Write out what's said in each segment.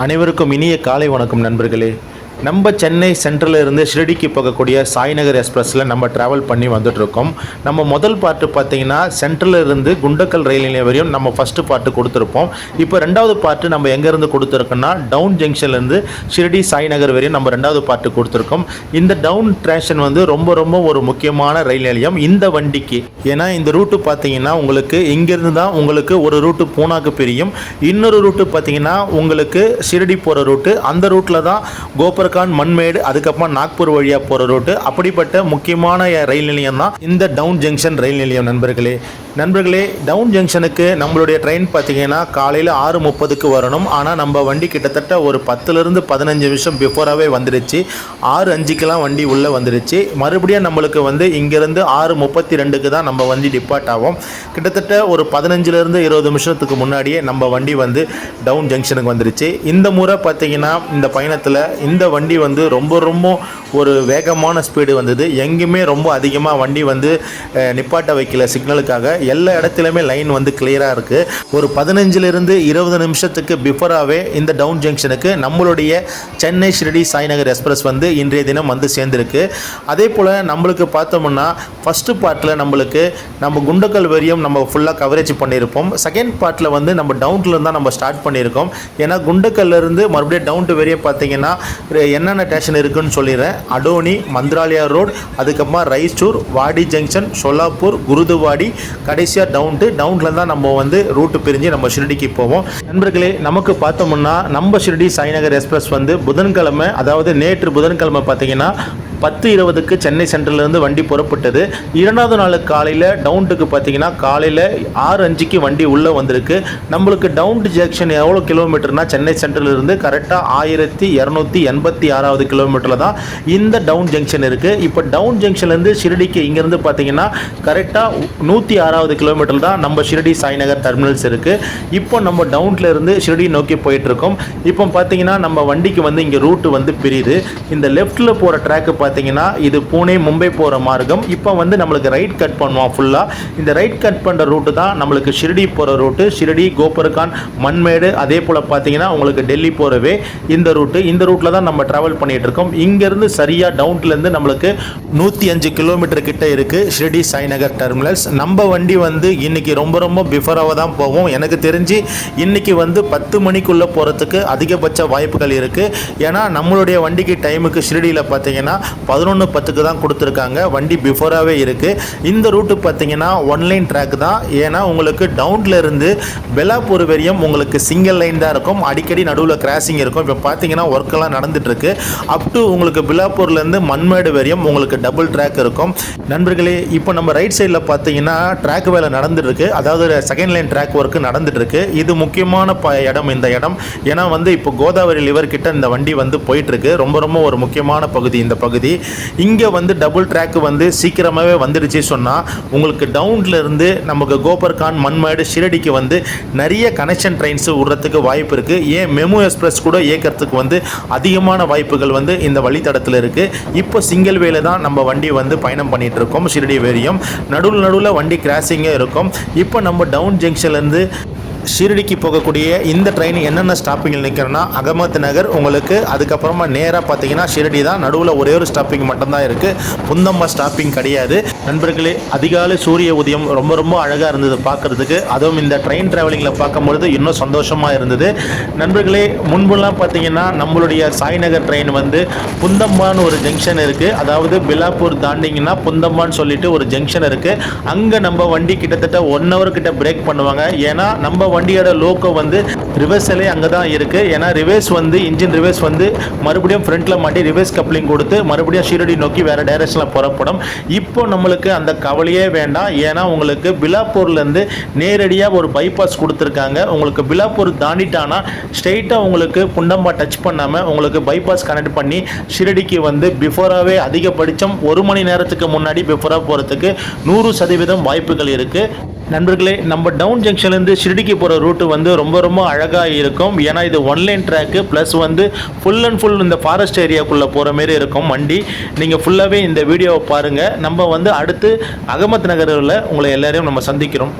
அனைவருக்கும் இனிய காலை வணக்கம் நண்பர்களே. நம்ம சென்னை சென்ட்ரலில் இருந்து ஷிரடிக்கு போகக்கூடிய சாய்நகர் எக்ஸ்பிரஸில் நம்ம ட்ராவல் பண்ணி வந்துட்டுருக்கோம். நம்ம முதல் பார்ட்டு பார்த்தீங்கன்னா சென்ட்ரலில் இருந்து குண்டக்கல் ரயில் நிலையம் வரையும் நம்ம ஃபஸ்ட்டு பார்ட்டு கொடுத்துருப்போம். இப்போ ரெண்டாவது பார்ட்டு நம்ம எங்கேருந்து கொடுத்துருக்கோன்னா டவுன் ஜங்ஷன்லேருந்து ஷிரடி சாய்நகர் வரையும் நம்ம ரெண்டாவது பார்ட்டு கொடுத்துருக்கோம். இந்த டவுன் ஸ்டேஷன் வந்து ரொம்ப ஒரு முக்கியமான ரயில் நிலையம் இந்த வண்டிக்கு. ஏன்னா இந்த ரூட்டு பார்த்தீங்கன்னா உங்களுக்கு இங்கேருந்து தான் உங்களுக்கு ஒரு ரூட்டு பூனாக்கு பிரியும், இன்னொரு ரூட்டு பார்த்தீங்கன்னா உங்களுக்கு ஷிரடி போகிற ரூட்டு. அந்த ரூட்டில் தான் கோபுர மண்மேடு அதுக்கப்புறமா நாக்பூர் வழியா போற ரோட்டு. அப்படிப்பட்ட முக்கியமான ரயில் நிலையம் தான் இந்த டவுன் ஜங்ஷன் ரயில் நிலையம். நண்பர்களே டவுன் ஜங்ஷனுக்கு நம்மளுடைய ட்ரெயின் பார்த்தீங்கன்னா காலையில் 6:30க்கு வரணும். ஆனால் நம்ம வண்டி கிட்டத்தட்ட ஒரு 10லிருந்து 15 நிமிஷம் பிஃபோராகவே வந்துடுச்சு. 6:05க்கெலாம் வண்டி உள்ளே வந்துடுச்சு. மறுபடியும் நம்மளுக்கு வந்து இங்கேருந்து 6:32க்கு தான் நம்ம வண்டி டிபார்ட் ஆகும். கிட்டத்தட்ட ஒரு 15லிருந்து 20 நிமிஷத்துக்கு முன்னாடியே நம்ம வண்டி வந்து டவுன் ஜங்ஷனுக்கு வந்துடுச்சு. இந்த முறை பார்த்தீங்கன்னா இந்த பயணத்தில் இந்த வண்டி வந்து ரொம்ப ஒரு வேகமான ஸ்பீடு வந்தது. எங்கேயுமே ரொம்ப அதிகமாக வண்டி வந்து நிப்பாட்ட வைக்கல சிக்னலுக்காக. எல்லா இடத்துலையுமே லைன் வந்து கிளியராக இருக்குது. ஒரு 15லிருந்து 20 நிமிஷத்துக்கு பிஃபோராகவே இந்த டவுன் ஜங்ஷனுக்கு நம்மளுடைய சென்னை ஷிரடி சாய்நகர் எக்ஸ்பிரஸ் வந்து இன்றைய தினம் வந்து சேர்ந்துருக்கு. அதே போல் நம்மளுக்கு பார்த்தோம்னா ஃபஸ்ட்டு பார்ட்டில் நம்ம குண்டக்கல் வரையும் நம்ம ஃபுல்லாக கவரேஜ் பண்ணியிருப்போம். செகண்ட் பார்ட்டில் வந்து நம்ம டவுன்லேருந்து தான் நம்ம ஸ்டார்ட் பண்ணியிருக்கோம். ஏன்னா குண்டக்கல்லேருந்து மறுபடியும் டவுன் டு வரையும் பார்த்தீங்கன்னா என்னென்ன ஸ்டேஷன் இருக்குன்னு சொல்லிடுறேன். அடோனி, மந்த்ராலயா ரோடு, அதுக்கப்புறமா ரைச்சூர், வாடி ஜங்ஷன், சோலாப்பூர், குருதுவாடி, கடைசியாக டவுனில் தான் நம்ம வந்து ரூட்டு பிரிஞ்சு நம்ம ஷிரடிக்கு போவோம். நண்பர்களே நமக்கு பார்த்தோம்னா நம்ம ஷிரடி சாய்நகர் எக்ஸ்பிரஸ் வந்து புதன்கிழமை, அதாவது நேற்று புதன்கிழமை பார்த்தீங்கன்னா 10:20க்கு சென்னை சென்ட்ரலிருந்து வண்டி புறப்பட்டது. இரண்டாவது நாள் காலையில் டவுனுக்கு பார்த்தீங்கன்னா காலையில் 6:05க்கு வண்டி உள்ளே வந்திருக்கு. நம்மளுக்கு டவுன் ஜங்ஷன் எவ்வளோ கிலோமீட்டர்னா சென்னை சென்ட்ரலிருந்து கரெக்டாக 1286வது கிலோமீட்டரில் தான் இந்த டவுன் ஜங்ஷன் இருக்குது. இப்போ டவுன் ஜங்ஷன்லேருந்து ஷிரடிக்கு இங்கேருந்து பார்த்தீங்கன்னா கரெக்டாக 106வது கிலோமீட்டர் தான் நம்ம ஷிரடி சாய்நகர் டெர்மினல்ஸ் இருக்குது. இப்போ நம்ம டவுன்லேருந்து ஷிரடி நோக்கி போயிட்டுருக்கோம். இப்போ பார்த்தீங்கன்னா நம்ம வண்டிக்கு வந்து இங்கே ரூட்டு வந்து பிரியுது. இந்த லெஃப்ட்டில் போகிற ட்ராக்கு பார்த்தீங்கன்னா இது பூனே மும்பை போகிற மார்க்கம். இப்போ வந்து நம்மளுக்கு ரைட் கட் பண்ணுவோம் ஃபுல்லாக. இந்த ரைட் கட் பண்ணுற ரூட்டு தான் நம்மளுக்கு ஷிரடி போகிற ரூட்டு. ஷிரடி, கோபுரகான், மண்மேடு, அதே போல் பார்த்தீங்கன்னா உங்களுக்கு டெல்லி போகிறவே இந்த ரூட்டு. இந்த ரூட்டில் தான் நம்ம ட்ராவல் பண்ணிகிட்டு இருக்கோம். இங்கேருந்து சரியாக டவுன்லேருந்து நம்மளுக்கு 105 கிலோமீட்டர் கிட்ட இருக்குது ஷிரடி சாய்நகர் டெர்மினல்ஸ். நம்ம வண்டி வந்து இன்றைக்கி ரொம்ப பிஃபோராக தான் போவோம். எனக்கு தெரிஞ்சு இன்றைக்கி வந்து 10 மணிக்குள்ளே போகிறதுக்கு அதிகபட்ச வாய்ப்புகள் இருக்குது. ஏன்னா நம்மளுடைய வண்டிக்கு டைமுக்கு ஷிரடியில் பார்த்தீங்கன்னா 11:10க்கு தான் கொடுத்துருக்காங்க. வண்டி பிஃபோராகவே இருக்குது. இந்த ரூட்டு பார்த்தீங்கன்னா ஒன்லைன் ட்ராக் தான். ஏன்னா உங்களுக்கு டவுன்ல இருந்து பெலாப்பூர் வரையும் உங்களுக்கு சிங்கிள் லைன் தான் இருக்கும். அடிக்கடி நடுவில் கிராசிங் இருக்கும். இப்போ பார்த்தீங்கன்னா ஒர்க்கெல்லாம் நடந்துட்டுருக்கு. அப் டு உங்களுக்கு பெலாப்பூர்லேருந்து மண்மேடு வரையும் உங்களுக்கு டபுள் ட்ராக் இருக்கும். நண்பர்களே இப்போ நம்ம ரைட் சைடில் பார்த்தீங்கன்னா ட்ராக் வேலை நடந்துட்டுருக்கு. அதாவது செகண்ட் லைன் ட்ராக் ஒர்க்கு நடந்துட்டுருக்கு. இது முக்கியமான இடம் இந்த இடம். ஏன்னா வந்து இப்போ கோதாவரி லிவர் கிட்ட இந்த வண்டி வந்து போயிட்டுருக்கு. ரொம்ப ஒரு முக்கியமான பகுதி இந்த பகுதி. இங்கே வந்து டபுள் ட்ராக் வந்து சீக்கிரமாகவே வந்துடுச்சு சொன்னால் உங்களுக்கு டவுன்ல இருந்து நமக்கு கோபர்கான், மண்மேடு, ஷிரடிக்கு வந்து நிறைய கனெக்ஷன் ட்ரெயின்ஸ் விடுறதுக்கு வாய்ப்பு இருக்குது. ஏன் மெமு எக்ஸ்பிரஸ் கூட இயக்கிறதுக்கு வந்து அதிகமான வாய்ப்புகள் வந்து இந்த வழித்தடத்தில் இருக்குது. இப்போ சிங்கிள் வேலை தான் நம்ம வண்டி வந்து பயணம் பண்ணிகிட்டு இருக்கோம். ஷிரடி வரையும் நடுவில் வண்டி கிராசிங்கே இருக்கும். இப்போ நம்ம டவுன் ஜங்ஷன்லேருந்து ஷிரடிக்கு போகக்கூடிய இந்த ட்ரெயின் என்னென்ன ஸ்டாப்பிங்கில் நிற்கிறேன்னா அகமத் நகர் உங்களுக்கு, அதுக்கப்புறமா நேராக பார்த்தீங்கன்னா ஷிரடி தான். நடுவில் ஒரே ஒரு ஸ்டாப்பிங் மட்டும்தான் இருக்குது. புந்தம்மா ஸ்டாப்பிங் கிடையாது. நண்பர்களே அதிகாலை சூரிய உதயம் ரொம்ப அழகாக இருந்தது பார்க்குறதுக்கு. அதுவும் இந்த ட்ரெயின் ட்ராவலிங்கில் பார்க்கும்பொழுது இன்னும் சந்தோஷமாக இருந்தது. நண்பர்களே முன்புலாம் பார்த்தீங்கன்னா நம்மளுடைய சாய்நகர் ட்ரெயின் வந்து புந்தம்மான்னு ஒரு ஜங்ஷன் இருக்குது. அதாவது பிலாப்பூர் தாண்டிங்கன்னா புந்தம்மான்னு சொல்லிட்டு ஒரு ஜங்ஷன் இருக்குது. அங்கே நம்ம வண்டி கிட்டத்தட்ட 1 hour கிட்ட பிரேக் பண்ணுவாங்க. ஏன்னா நம்ம வண்டியோட லோக்கோ வந்து ரிவர்ஸிலே அங்கே தான் இருக்குது. ஏன்னா ரிவர்ஸ் வந்து இன்ஜின் ரிவர்ஸ் வந்து மறுபடியும் ஃப்ரண்ட்டில் மாட்டி ரிவர்ஸ் கப்ளிங் கொடுத்து மறுபடியும் ஷிரடி நோக்கி வேறு டைரக்ஷனில் புறப்படும். இப்போ நம்மளுக்கு அந்த கவலையே வேண்டாம். ஏன்னா உங்களுக்கு பிலாப்பூர்லேருந்து நேரடியாக ஒரு பைபாஸ் கொடுத்துருக்காங்க. உங்களுக்கு பிலாப்பூர் தாண்டிட்டானா ஸ்ட்ரெயிட்டாக உங்களுக்கு புண்டம்பா டச் பண்ணாமல் உங்களுக்கு பைபாஸ் கனெக்ட் பண்ணி ஷிரடிக்கு வந்து பிஃபோராகவே அதிகபட்சம் 1 மணி நேரத்துக்கு முன்னாடி பிஃபோராக போகிறதுக்கு 100% வாய்ப்புகள் இருக்குது. நண்பர்களே நம்ம டவுன் ஜங்ஷன்லேருந்து ஷிரடிக்கு போகிற ரூட்டு வந்து ரொம்ப அழகாக இருக்கும். ஏன்னா இது ஒன்லைன் ட்ராக்கு ப்ளஸ் வந்து ஃபுல் அண்ட் ஃபுல் இந்த ஃபாரஸ்ட் ஏரியாக்குள்ளே போகிற மாரி இருக்கும் வண்டி. நீங்கள் ஃபுல்லாகவே இந்த வீடியோவை பாருங்கள். நம்ம வந்து அடுத்து அகமத் நகரில் உங்களை எல்லாரையும் நம்ம சந்திக்கிறோம்.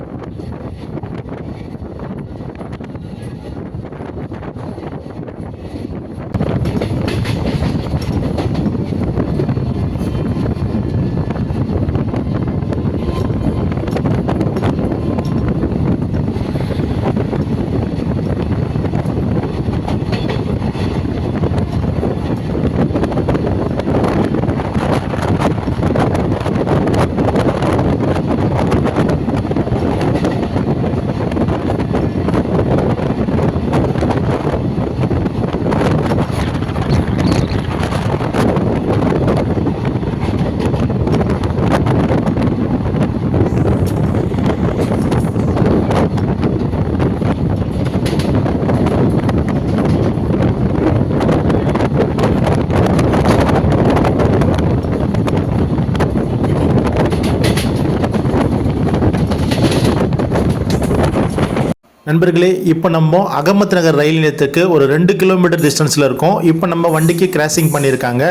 நண்பர்களே, இப்போ நம்ம அகமத் நகர் ரயில் நிலையத்துக்கு ஒரு 2 கிலோமீட்டர் டிஸ்டன்ஸில் இருக்கோம். இப்போ நம்ம வண்டிக்கு கிராசிங் பண்ணியிருக்காங்க.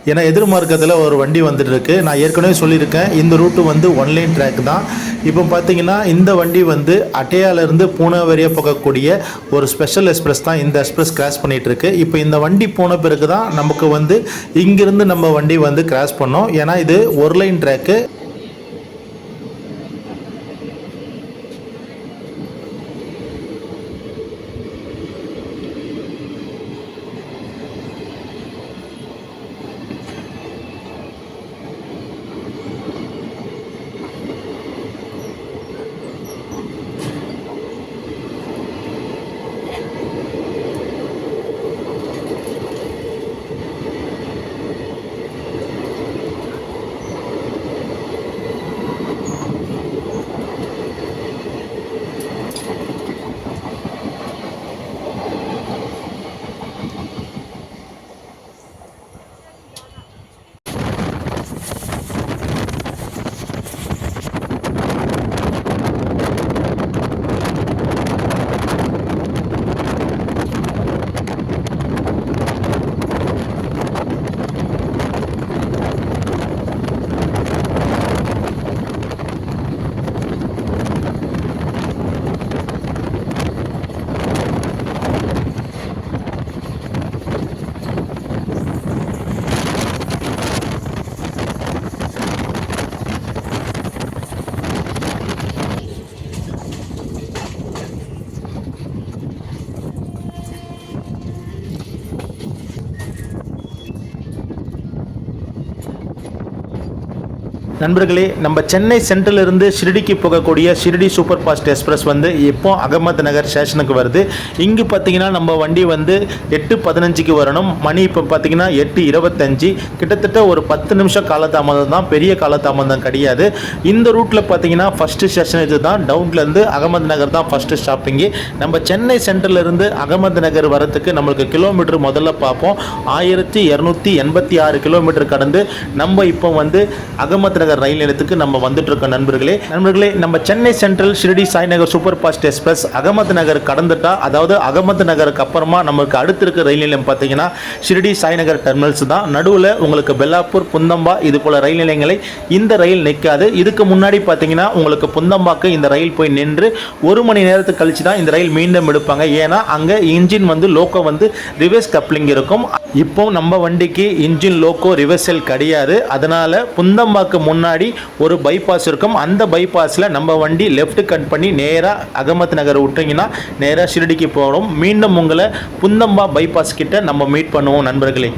ஏன்னா எதிர்மார்க்கத்தில் ஒரு வண்டி வந்துட்டு இருக்கு. நான் ஏற்கனவே சொல்லியிருக்கேன், இந்த ரூட்டு வந்து ஒன்லைன் ட்ராக் தான். இப்போ பார்த்தீங்கன்னா இந்த வண்டி வந்து அட்டையாலேருந்து பூனா வரையாக போகக்கூடிய ஒரு ஸ்பெஷல் எக்ஸ்பிரஸ் தான். இந்த எக்ஸ்பிரஸ் கிராஸ் பண்ணிகிட்டு இருக்கு. இப்போ இந்த வண்டி போன பிறகு தான் நமக்கு வந்து இங்கிருந்து நம்ம வண்டி வந்து கிராஸ் பண்ணோம். ஏன்னா இது ஒரு லைன் ட்ராக்கு. நண்பர்களே, நம்ம சென்னை சென்ட்ரலிருந்து ஷிரடிக்கு போகக்கூடிய ஷிரடி சூப்பர் ஃபாஸ்ட் எக்ஸ்பிரஸ் வந்து இப்போ அகமத் நகர் ஸ்டேஷனுக்கு வருது. இங்கு பார்த்தீங்கன்னா நம்ம வண்டி வந்து 8:15க்கு வரணும். மணி இப்போ பார்த்தீங்கன்னா 8:25. கிட்டத்தட்ட ஒரு 10 நிமிஷம் காலதாமதம் தான், பெரிய காலதாமதம் கிடையாது. இந்த ரூட்டில் பார்த்தீங்கன்னா ஃபஸ்ட்டு ஸ்டேஷன் இது தான். டவுன்லேருந்து அகமத் நகர் தான் ஃபஸ்ட்டு ஸ்டாப்பிங்கு. நம்ம சென்னை சென்ட்ரலிருந்து அகமத் நகர் வரத்துக்கு நம்மளுக்கு கிலோமீட்டர் முதல்ல பார்ப்போம். 1286 கிலோமீட்டர் கடந்து நம்ம இப்போ வந்து அகமத் நகர் ரயில் நிலையத்துக்கு நம்ம வந்துட்டு இருக்கோம். நண்பர்களே, நம்ம Chennai central Shirdi Sainagar super fast express Ahmednagar கடந்துட்டா, அதாவது அகமத் நகருக்கு அப்புறமா நமக்கு அடுத்து இருக்க ரயில் நிலையம் பார்த்தீங்கன்னா ஷிரடி சாய்நகர் டெர்மினல்ஸ் தான். நடுவில் உங்களுக்கு பெல்லாப்பூர், புந்தம்பா இது போல ரயில் நிலையங்களை இந்த ரயில் நிற்காது. இதுக்கு முன்னாடி பார்த்தீங்கன்னா உங்களுக்கு புந்தம்பாக்கு இந்த ரயில் போய் நின்று 1 மணி நேரத்துக்கு கழிச்சு தான் இந்த ரயில் மீண்டும் எடுப்பாங்க. ஏன்னா அங்கே இன்ஜின் வந்து லோக்கோ வந்து ரிவர்ஸ் கப்ளிங் இருக்கும். இப்போ நம்ம வண்டிக்கு இன்ஜின் லோக்கோ ரிவர்சல் கிடையாது. அதனால புந்தம்பாக்கு முன்னாடி ஒரு பைபாஸ் இருக்கும். அந்த பைபாஸில் நம்ம வண்டி லெஃப்ட் கட் பண்ணி நேராக அகமத் நகர் விட்டிங்கன்னா நேராக ஷிரடிக்கு போகிறோம். மீண்டும் உங்களை புந்தம்பா பைபாஸ் கிட்ட நம்ம மீட் பண்ணுவோம் நண்பர்களே.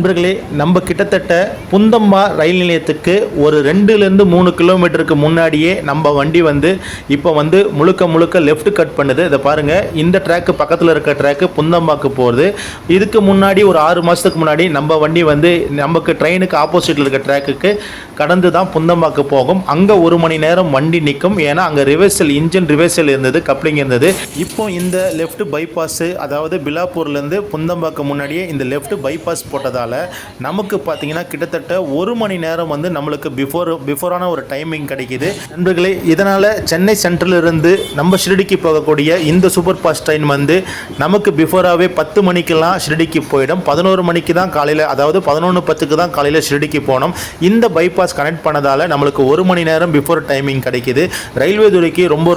நண்பர்களே, நம்ம கிட்டத்தட்ட புந்தம்பா ரயில் நிலையத்துக்கு ஒரு 2லேருந்து 3 கிலோமீட்டருக்கு முன்னாடியே நம்ம வண்டி வந்து இப்போ வந்து முழுக்க லெஃப்ட் கட் பண்ணுது. இதை பாருங்கள், இந்த ட்ராக்கு பக்கத்தில் இருக்க ட்ராக்கு புந்தம்பாக்கு போகுது. இதுக்கு முன்னாடி ஒரு 6 மாதத்துக்கு முன்னாடி நம்ம வண்டி வந்து நமக்கு ட்ரெயினுக்கு ஆப்போசிட்டில் இருக்க ட்ராக்குக்கு கடந்து தான் புந்தம்பாக்கு போகும். அங்கே 1 மணி நேரம் வண்டி நிற்கும். ஏன்னா அங்கே ரிவர்சல், இன்ஜின் ரிவர்சல் இருந்தது, கப்ளிங் இருந்தது. இப்போ இந்த லெஃப்ட் பைபாஸ், அதாவது பிலாப்பூர்லேருந்து புந்தம்பாக்கு முன்னாடியே இந்த லெஃப்ட் பைபாஸ் போட்டதால் நமக்கு பார்த்தீங்கன்னா கிட்டத்தட்ட 1 மணி நேரம் வந்து நம்மளுக்கு பிஃபோரான ஒரு டைமிங் கிடைக்குது. நண்பர்களே, இதனால் சென்னை சென்ட்ரல் இருந்து நம்ம ஷிரடிக்கு போகக்கூடிய இந்த சூப்பர் ஃபாஸ்ட் ட்ரெயின் வந்து நமக்கு பிஃபோராகவே 10 மணிக்கெல்லாம் ஷிரடிக்கு போயிடும். 11 மணிக்கு தான் காலையில், அதாவது 11:10க்கு தான் காலையில் ஷிரடிக்கு போனோம். இந்த பைபாஸ் கனெக்ட் பண்ணதால் நம்மளுக்கு 1 மணி நேரம் பிஃபோர் டைமிங் கிடைக்குது. ரயில்வே துறைக்கு ரொம்ப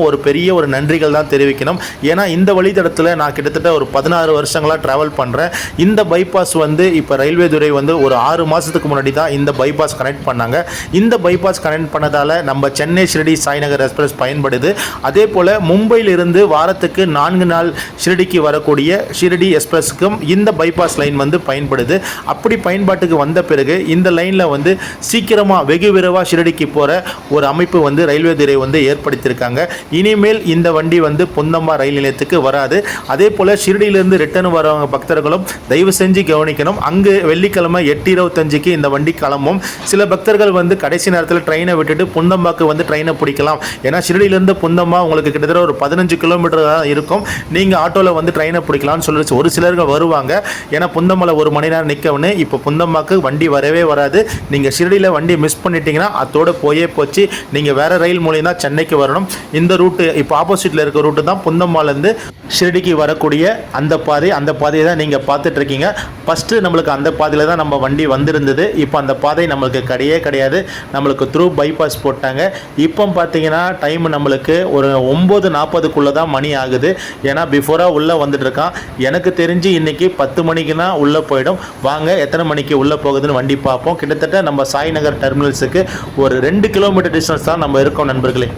ஒரு பெரிய ஒரு நன்றிகள் தான் தெரிவிக்கணும். ஏன்னா இந்த வழித்தடத்தில் நான் கிட்டத்தட்ட ஒரு 16 வருஷங்களாக ட்ராவல் பண்ணுறேன். இந்த பைபாஸ் வந்து இப்போ ரயில்வே துறை வந்து ஒரு 6 மாதத்துக்கு முன்னாடி தான் இந்த பைபாஸ் கனெக்ட் பண்ணாங்க. இந்த பைபாஸ் கனெக்ட் பண்ணதால் நம்ம சென்னை ஷிரடி சாய்நகர் எக்ஸ்பிரஸ் பயன்படுது. அதே போல் மும்பையிலிருந்து வாரத்துக்கு 4 நாள் ஷிரடிக்கு வரக்கூடிய ஷிரடி எக்ஸ்பிரஸுக்கும் இந்த பைபாஸ் லைன் வந்து பயன்படுது. அப்படி பயன்பாட்டுக்கு வந்த பிறகு இந்த லைனில் வந்து சீக்கிரமாக வெகு விரைவாக ஷிரடிக்கு போகிற ஒரு அமைப்பு வந்து ரயில்வே துறை வந்து ஏற்படுத்தியிருக்காங்க. இனிமேல் இந்த வண்டி வந்து புந்தம்பா ரயில் நிலையத்துக்கு வராது. அதே போல் ஷிரடியிலிருந்து ரிட்டர்ன் வரவங்க பக்தர்களும் தயவு செஞ்சு கவனிக்கணும். அங்கு வெள்ளிக்கிழமை 8:25க்கு இந்த வண்டி கிளம்பும். சில பக்தர்கள் வந்து கடைசி நேரத்தில் ட்ரெயினை விட்டுட்டு புந்தம்பாக்கு வந்து ட்ரெயினை பிடிக்கலாம். ஏன்னா ஷிரடியிலேருந்து புந்தம்பா உங்களுக்கு கிட்டத்தட்ட ஒரு 15 கிலோமீட்டர் தான் இருக்கும். நீங்கள் ஆட்டோவில் வந்து ட்ரெயினை பிடிக்கலாம்னு சொல்லி ஒரு சிலர்கள் வருவாங்க. ஏன்னா புந்தம்பாவில் 1 மணி நேரம் நிற்கவுன்னு இப்போ புந்தம்பாக்கு வண்டி வரவே வராது. நீங்கள் ஷிரடியில் வண்டி மிஸ் பண்ணிட்டீங்கன்னா அதோடு போச்சு. நீங்கள் வேறு ரயில் மூலியம் தான் சென்னைக்கு வரணும். இந்த ரூட்டு இப்போ ஆப்போசிட்டில் இருக்க ரூட்டு தான் புந்தம்பாலேருந்து ஷிரடிக்கு வரக்கூடிய அந்த பாதையை தான் நீங்கள் பார்த்துட்ருக்கீங்க. ஃபஸ்ட்டு நம்மளுக்கு அந்த பாதையில் தான் நம்ம வண்டி வந்திருந்தது. இப்போ அந்த பாதை நம்மளுக்கு கிடையாது. நம்மளுக்கு த்ரூ பைபாஸ் போட்டாங்க. இப்போ பார்த்தீங்கன்னா டைம் நம்மளுக்கு ஒரு 9:40க்குள்ளே தான் மணி ஆகுது. ஏன்னா பிஃபோராக உள்ளே வந்துட்டு இருக்கான். எனக்கு தெரிஞ்சு இன்றைக்கி 10 மணிக்குன்னா உள்ளே போயிடும். வாங்க எத்தனை மணிக்கு உள்ளே போகுதுன்னு வண்டி பார்ப்போம். கிட்டத்தட்ட நம்ம சாய்நகர் டெர்மினல்ஸுக்கு ஒரு 2 கிலோமீட்டர் டிஸ்டன்ஸ் தான் நம்ம இருக்கோம் நண்பர்களே.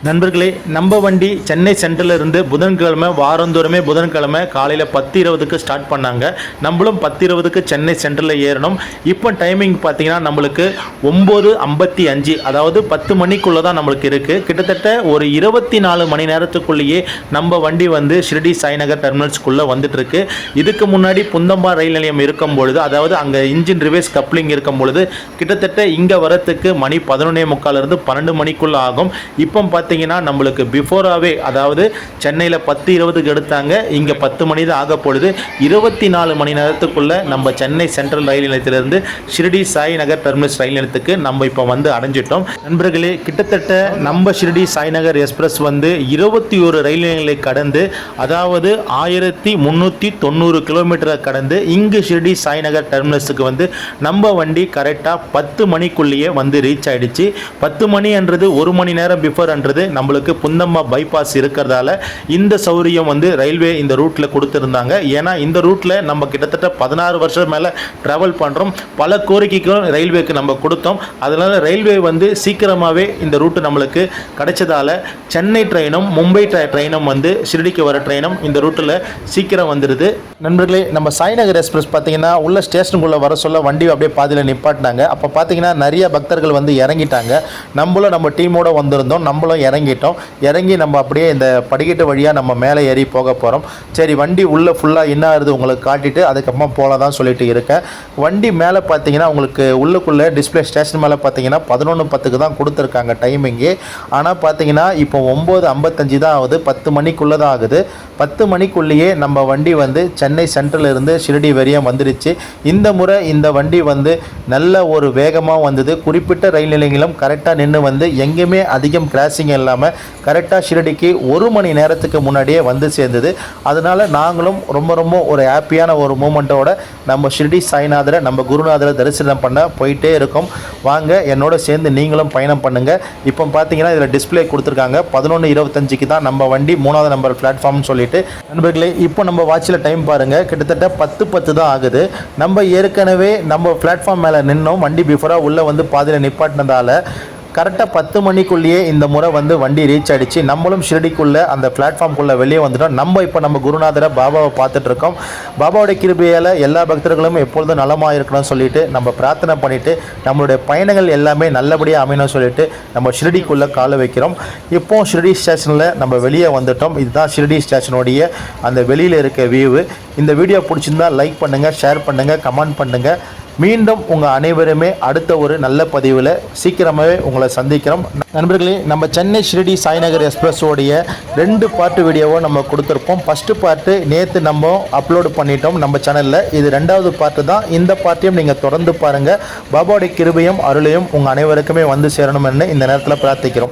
நண்பர்களே, நம்ம வண்டி சென்னை சென்ட்ரலில் இருந்து புதன்கிழமை வாரந்தோறுமே புதன்கிழமை காலையில் 10:20க்கு ஸ்டார்ட் பண்ணாங்க. நம்மளும் 10:20க்கு சென்னை சென்ட்ரலில் ஏறணும். இப்போ டைமிங் பார்த்தீங்கன்னா நம்மளுக்கு 9:55, அதாவது 10 மணிக்குள்ளே தான் நம்மளுக்கு இருக்குது. கிட்டத்தட்ட ஒரு 24 மணி நேரத்துக்குள்ளேயே நம்ம வண்டி வந்து ஷிரடி சாய்நகர் டெர்மினல்ஸ்குள்ளே வந்துட்டுருக்கு. இதுக்கு முன்னாடி புந்தம்பா ரயில் நிலையம் இருக்கும் பொழுது, அதாவது அங்கே இன்ஜின் ரிவர்ஸ் கப்ளிங் இருக்கும் பொழுது கிட்டத்தட்ட இங்கே வரத்துக்கு மணி 11:45 12 மணிக்குள்ளே ஆகும். இப்போ பார்த்தீங்கன்னா நம்மளுக்கு பிஃபோராகவே, அதாவது சென்னையில் 10:20க்கு எடுத்தாங்க, இங்கே 10 மணி தான் ஆக பொழுது. 24 மணி நேரத்துக்குள்ளே நம்ம சென்னை சென்ட்ரல் ரயில் நிலையத்திலிருந்து ஷிரடி சாய்நகர் டெர்மினஸ் ரயில் நிலையத்துக்கு நம்ம இப்போ வந்து அடைஞ்சிட்டோம். நண்பர்களே, கிட்டத்தட்ட நம்ம ஷிரடி சாய்நகர் எக்ஸ்பிரஸ் வந்து 21 ரயில் நிலையங்களை கடந்து, அதாவது 1390 கிலோமீட்டரை கடந்து இங்கு ஷிரடி சாய்நகர் டெர்மினஸுக்கு வந்து நம்ம வண்டி கரெக்டாக 10 மணிக்குள்ளேயே வந்து ரீச் ஆகிடுச்சு. 10 மணின்றது 1 மணி நேரம் பிஃபோர்ன்றது நம்மளுக்கு புந்தம்பா பைபாஸ் இருக்கிறதால இந்த சௌரியம் வந்து ரயில்வே இந்த ரூட்டில் கொடுத்துருந்தாங்க. ஏன்னா இந்த ரூட்டில் நம்ம கிட்டத்தட்ட 16 வருஷம் மேலே ட்ராவல் பண்ணுறோம். பல கோரிக்கைகளும் ரயில்வேக்கு நம்ம கொடுத்தோம். அதனால் ரயில்வே வந்து சீக்கிரமாகவே இந்த ரூட்டு நம்மளுக்கு கிடைச்சதால சென்னை ட்ரெயினும் மும்பை ட்ரெயினும் வந்து ஷிரடிக்கு வர ட்ரெயினும் இந்த ரூட்டில் சீக்கிரம் வந்துடுது. நண்பர்களே, நம்ம சாய்நகர் எக்ஸ்பிரஸ் பார்த்தீங்கன்னா உள்ள ஸ்டேஷனுக்குள்ளே வர சொல்ல வண்டி அப்படியே பாதியில் நிப்பாட்டினாங்க. அப்போ பார்த்தீங்கன்னா நிறைய பக்தர்கள் வந்து இறங்கிட்டாங்க. நம்மளும் நம்ம டீமோடு வந்திருந்தோம். நம்மளும் இறங்கி நம்ம அப்படியே இந்த படிக்கட்டு வழியாக நம்ம மேலே ஏறி போக போகிறோம். சரி, வண்டி உள்ளே ஃபுல்லாக என்ன ஆகுது உங்களுக்கு காட்டிட்டு அதுக்கப்புறமா போல தான் சொல்லிட்டு இருக்கேன். வண்டி மேலே பார்த்தீங்கன்னா உங்களுக்கு உள்ளுக்குள்ளே டிஸ்பிளே ஸ்டேஷன் மேலே பார்த்தீங்கன்னா 11:10க்கு தான் கொடுத்துருக்காங்க டைமிங்கு. ஆனால் பார்த்தீங்கன்னா இப்போ 9:55 தான் ஆகுது. 10 மணிக்குள்ளே தான் ஆகுது. 10 மணிக்குள்ளேயே நம்ம வண்டி வந்து சென்னை சென்ட்ரல் இருந்து ஷிரடி வரையும் வந்துடுச்சு. இந்த முறை இந்த வண்டி வந்து நல்ல ஒரு வேகமாக வந்தது. குறிப்பிட்ட ரயில் நிலையங்களும் கரெக்டாக நின்று வந்து எங்கேயுமே அதிகம் கிராசிங் இல்லாமல் கரெக்டாக ஷிரடிக்கு 1 மணி நேரத்துக்கு முன்னாடியே வந்து சேர்ந்தது. அதனால் நாங்களும் ரொம்ப ஒரு ஹாப்பியான ஒரு மூமெண்ட்டோட நம்ம ஷிரடி சாய்நாதரை நம்ம குருநாதரை தரிசனம் பண்ண போயிட்டே இருக்கோம். வாங்க என்னோட சேர்ந்து நீங்களும் பயணம் பண்ணுங்கள். இப்போ பார்த்தீங்கன்னா இதில் டிஸ்பிளே கொடுத்துருக்காங்க 11:25க்கு தான் நம்ம வண்டி 3வது நம்பர் பிளாட்ஃபார்ம்னு சொல்லிட்டு. நண்பர்களே, இப்போ நம்ம வாட்சில் டைம் பாருங்கள், கிட்டத்தட்ட 10:10 தான் ஆகுது. நம்ம ஏற்கனவே நம்ம பிளாட்ஃபார்ம் மேலே நின்னோம். வண்டி பிஃபோராக உள்ளே வந்து பாதியில் நிப்பாட்டினதால் கரெக்டாக 10 மணிக்குள்ளேயே இந்த முறை வந்து வண்டி ரீச் ஆகிடுச்சு. நம்மளும் ஷிரடிக்குள்ளே அந்த பிளாட்ஃபார்ம்குள்ளே வெளியே வந்துட்டோம். இப்போ நம்ம குருநாதரை பாபாவை பார்த்துட்ருக்கோம். பாபாவோட கிருபையால் எல்லா பக்தர்களும் எப்பொழுதும் நலமாக இருக்கணும்னு சொல்லிட்டு நம்ம பிரார்த்தனை பண்ணிவிட்டு நம்மளுடைய பயணங்கள் எல்லாமே நல்லபடியாக அமையணும்னு சொல்லிட்டு நம்ம ஷிரடிக்குள்ளே காலை வைக்கிறோம். இப்போது ஷிரடி ஸ்டேஷனில் நம்ம வெளியே வந்துட்டோம். இதுதான் ஷிரடி ஸ்டேஷனுடைய அந்த வெளியில் இருக்க வியூவு. இந்த வீடியோ பிடிச்சிருந்தால் லைக் பண்ணுங்கள், ஷேர் பண்ணுங்கள், கமெண்ட் பண்ணுங்கள். மீண்டும் உங்கள் அனைவருமே அடுத்த ஒரு நல்ல பதிவில் சீக்கிரமாகவே உங்களை சந்திக்கிறோம். நண்பர்களே, நம்ம சென்னை ஷிரடி சாய்நகர் எக்ஸ்பிரஸோடைய 2 பார்ட்டு வீடியோவை நம்ம கொடுத்துருப்போம். ஃபஸ்ட்டு பார்ட்டு நேற்று நம்ம அப்லோடு பண்ணிட்டோம் நம்ம சேனலில். இது 2வது பார்ட்டு தான். இந்த பார்ட்டையும் நீங்கள் தொடர்ந்து பாருங்கள். பாபாவுடைய கிருபையும் அருளையும் உங்கள் அனைவருக்குமே வந்து சேரணும்னு இந்த நேரத்தில் பிரார்த்திக்கிறோம்.